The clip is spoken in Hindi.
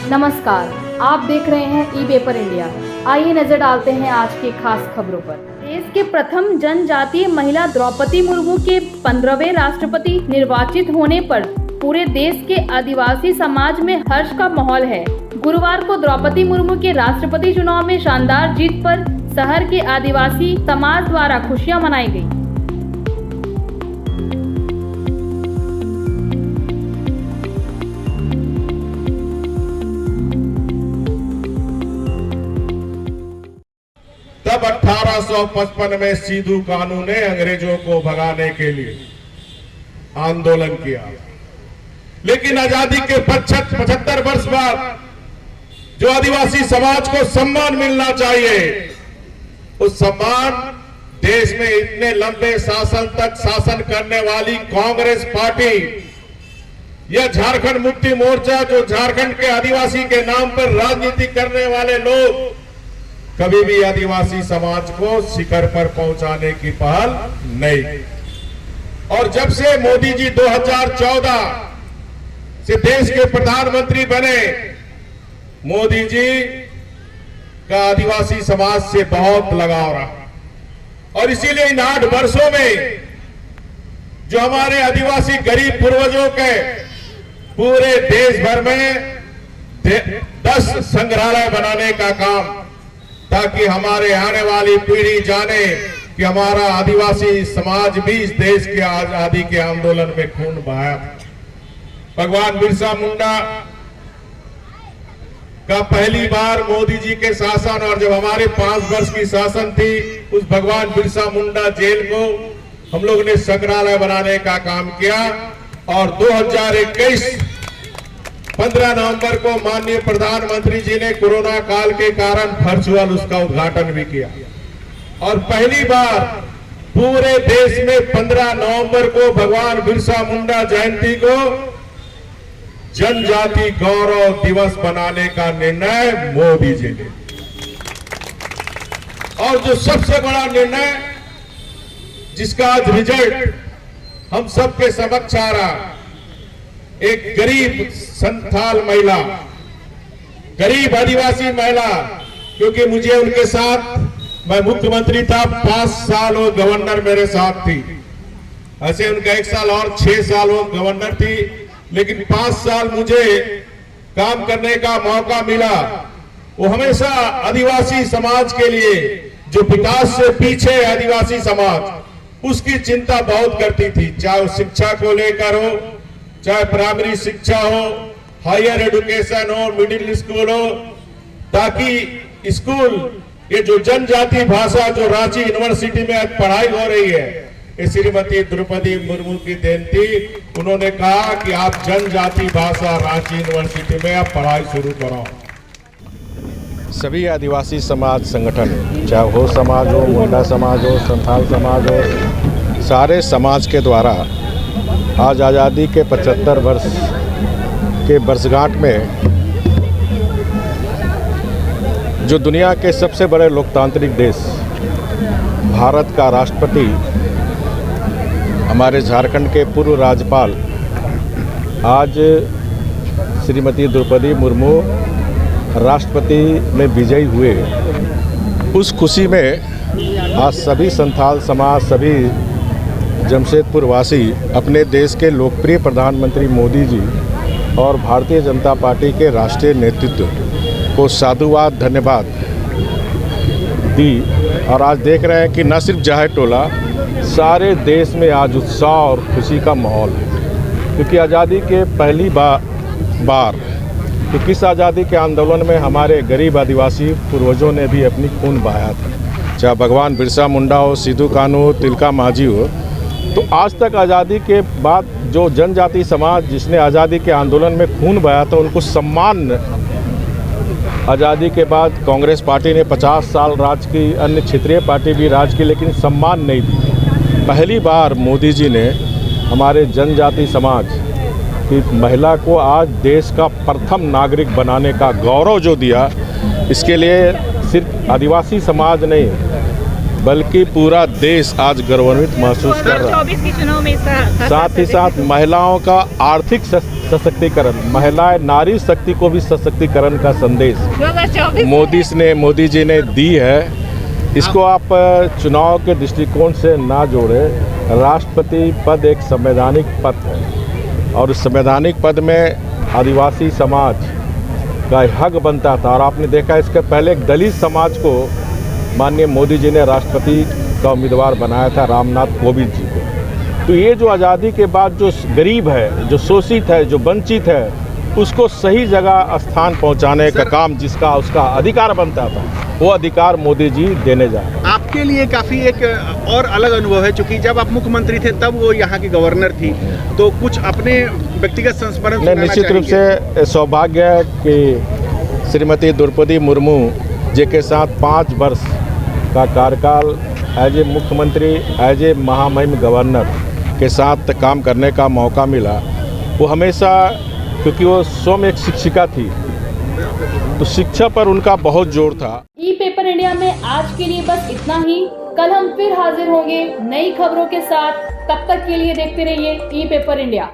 नमस्कार, आप देख रहे हैं ई-पेपर इंडिया। आइए नजर डालते हैं आज की खास खबरों पर। देश के प्रथम जनजातीय महिला द्रौपदी मुर्मू के 15वें राष्ट्रपति निर्वाचित होने पर पूरे देश के आदिवासी समाज में हर्ष का माहौल है। गुरुवार को द्रौपदी मुर्मू के राष्ट्रपति चुनाव में शानदार जीत पर शहर के आदिवासी समाज द्वारा खुशियां मनाई गई। तब 1855 में सिद्धू कानू ने अंग्रेजों को भगाने के लिए आंदोलन किया, लेकिन आजादी के 75 वर्ष बाद जो आदिवासी समाज को सम्मान मिलना चाहिए, उस सम्मान देश में इतने लंबे शासन तक शासन करने वाली कांग्रेस पार्टी या झारखंड मुक्ति मोर्चा, जो झारखंड के आदिवासी के नाम पर राजनीति करने वाले लोग कभी भी आदिवासी समाज को शिखर पर पहुंचाने की पहल नहीं। और जब से मोदी जी 2014 से देश के प्रधानमंत्री बने, मोदी जी का आदिवासी समाज से बहुत लगाव रहा और इसीलिए इन 8 वर्षों में जो हमारे आदिवासी गरीब पूर्वजों के पूरे देश भर में 10 संग्रहालय बनाने का काम, ताकि हमारे आने वाली पीढ़ी जाने कि हमारा आदिवासी समाज भी इस देश के आजादी के आंदोलन में खून बहाया। भगवान बिरसा मुंडा का पहली बार मोदी जी के शासन और जब हमारे 5 वर्ष की शासन थी, उस भगवान बिरसा मुंडा जेल को हम लोग ने संग्रहालय बनाने का काम किया और 2021 15 नवंबर को माननीय प्रधानमंत्री जी ने कोरोना काल के कारण वर्चुअल उसका उद्घाटन भी किया। और पहली बार पूरे देश में 15 नवंबर को भगवान बिरसा मुंडा जयंती को जनजाति गौरव दिवस बनाने का निर्णय मोदी जी ने। और जो सबसे बड़ा निर्णय, जिसका आज रिजल्ट हम सबके समक्ष आ रहा, एक गरीब संथाल महिला, गरीब आदिवासी महिला, क्योंकि मुझे उनके साथ, मैं मुख्यमंत्री था 5 साल, वो गवर्नर मेरे साथ थी। ऐसे उनका 1 साल और 6 साल वो गवर्नर थी, लेकिन 5 साल मुझे काम करने का मौका मिला। वो हमेशा आदिवासी समाज के लिए, जो विकास से पीछे है आदिवासी समाज, उसकी चिंता बहुत करती थी, चाहे वो शिक्षा को लेकर हो, चाहे प्राइमरी शिक्षा हो, हायर एजुकेशन हो, मिडिल स्कूल हो, ताकि स्कूल, ये जो जनजाति भाषा जो रांची यूनिवर्सिटी में आज पढ़ाई हो रही है, ये श्रीमती द्रौपदी मुर्मू की देन थी। उन्होंने कहा कि आप जनजाति भाषा रांची यूनिवर्सिटी में आप पढ़ाई शुरू करो। सभी आदिवासी समाज संगठन, चाहे हो समाज हो, मुंडा समाज हो, संथाल समाज हो, सारे समाज के द्वारा आज आज़ादी के 75 वर्ष के वर्षगांठ में जो दुनिया के सबसे बड़े लोकतांत्रिक देश भारत का राष्ट्रपति, हमारे झारखंड के पूर्व राज्यपाल, आज श्रीमती द्रौपदी मुर्मू राष्ट्रपति में विजयी हुए, उस खुशी में आज सभी संथाल समाज, सभी जमशेदपुर वासी अपने देश के लोकप्रिय प्रधानमंत्री मोदी जी और भारतीय जनता पार्टी के राष्ट्रीय नेतृत्व को साधुवाद, धन्यवाद दी। और आज देख रहे हैं कि न सिर्फ जाहे टोला, सारे देश में आज उत्साह और खुशी का माहौल है, क्योंकि आज़ादी के पहली बार किस आज़ादी के आंदोलन में हमारे गरीब आदिवासी पूर्वजों ने भी अपनी खून बहाया था, चाहे भगवान बिरसा मुंडा हो, सिद्धू कानू हो, तिलका मांझी हो। तो आज तक आज़ादी के बाद जो जनजाति समाज जिसने आज़ादी के आंदोलन में खून बहाया था, उनको सम्मान आज़ादी के बाद कांग्रेस पार्टी ने 50 साल राज की, अन्य क्षेत्रीय पार्टी भी राज की, लेकिन सम्मान नहीं दी। पहली बार मोदी जी ने हमारे जनजाति समाज की महिला को आज देश का प्रथम नागरिक बनाने का गौरव जो दिया, इसके लिए सिर्फ आदिवासी समाज नहीं, बल्कि पूरा देश आज गौरवान्वित महसूस कर रहा है। 2024 के चुनाव में इसका साथ ही साथ महिलाओं का आर्थिक सशक्तिकरण, महिलाएं नारी शक्ति को भी सशक्तिकरण का संदेश 2024 मोदी जी ने दी है। इसको आप चुनाव के दृष्टिकोण से ना जोड़े। राष्ट्रपति पद एक संवैधानिक पद है और उस संवैधानिक पद में आदिवासी समाज का हक बनता था। और आपने देखा इसके पहले एक दलित समाज को माननीय मोदी जी ने राष्ट्रपति का उम्मीदवार बनाया था, रामनाथ कोविंद जी को। तो ये जो आज़ादी के बाद जो गरीब है, जो शोषित है, जो वंचित है, उसको सही जगह स्थान पहुंचाने का काम जिसका उसका अधिकार बनता था, वो अधिकार मोदी जी देने जा रहे हैं। आपके लिए काफ़ी एक और अलग अनुभव है, क्योंकि जब आप मुख्यमंत्री थे तब वो यहाँ की गवर्नर थी, तो कुछ अपने व्यक्तिगत संस्मरण सुनाना निश्चित रूप चाहेंगे? से सौभाग्य है कि श्रीमती द्रौपदी मुर्मू जी के साथ 5 वर्ष का कार्यकाल एज ए मुख्यमंत्री, एज ए महामहिम गवर्नर के साथ काम करने का मौका मिला। वो हमेशा, क्योंकि वो स्वयं एक शिक्षिका थी, तो शिक्षा पर उनका बहुत जोर था। ई पेपर इंडिया में आज के लिए बस इतना ही। कल हम फिर हाजिर होंगे नई खबरों के साथ। तब तक के लिए देखते रहिए ई पेपर इंडिया।